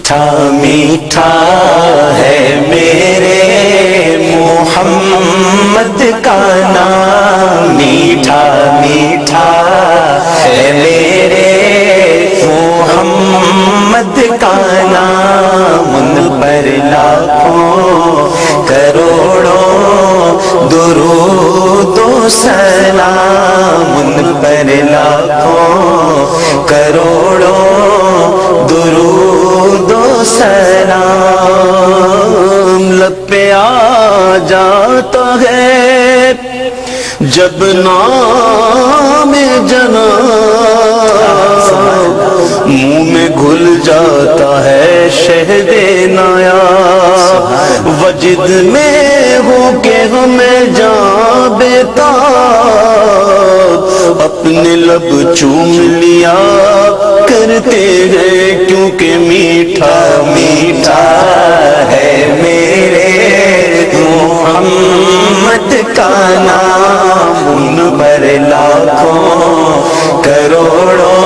میٹھا میٹھا ہے میرے محمد کا نام، میٹھا میٹھا ہے میرے محمد کا نام، ان پر لاکھوں کروڑوں درود و سلام، ان پر لاکھوں کروڑوں درود و سلام۔ لب پہ آ جاتا ہے جب نام جناب، منہ میں گھل جاتا ہے شہد نایاب، وجد میں ہو کہ ہمیں جاں بےتاب، اپنے لب چوم لیا کرتے ہیں کیونکہ میٹھا میٹھا ہے میرے محمد کا نام، ان پر لاکھوں کروڑوں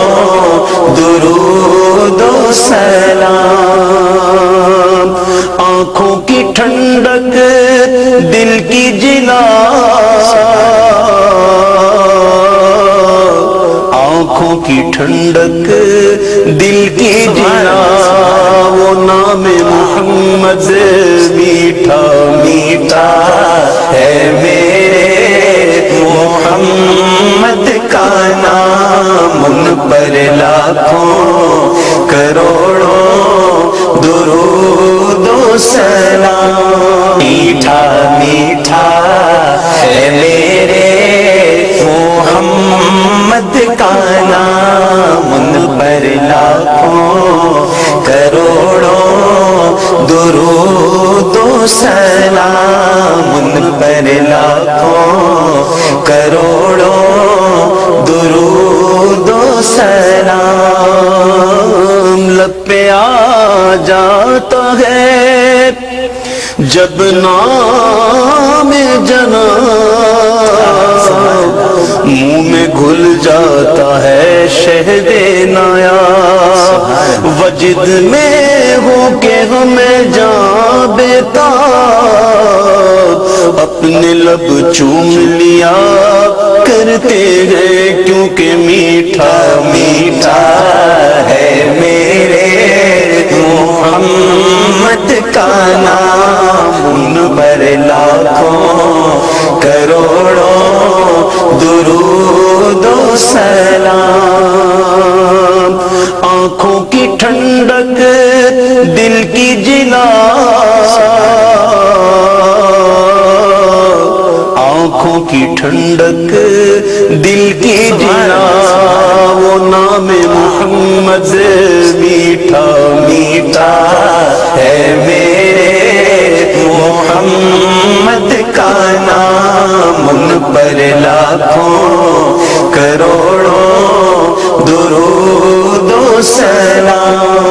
درود و سلام۔ آنکھوں کی ٹھنڈک دل کی جلا، آنکھوں کی ٹھنڈک دل کی جلا، وہ نام محمد میٹھا میٹھا ہے میرے محمد کا نام، ان پر لاکھوں کروڑوں درود و سلام۔ میٹھا میٹھا ہے میرے محمد کا نام، ان پر لاکھوں کروڑوں درود و سلام، ان پر لاکھوں کروڑوں درود و سلام۔ لب پہ آ جاتا ہے جب نام جناب، منہ میں گھل جاتا ہے شہد نایاب، وجد میں ہو کہ ہمیں جاں بےتاب، اپنے لب چوم لیا کرتے ہیں کیونکہ میٹھا میٹھا ہے میرے محمد کا نام، ان پر لاکھوں کروڑوں درود و سلام۔ آنکھوں کی ٹھنڈک دل کی جلا، آنکھوں کی ٹھنڈک دل کی جلا، وہ نام محمد میٹھا میٹھا ہے میرے محمد کا نام، ان پر لاکھوں کروڑوں درود و سلام۔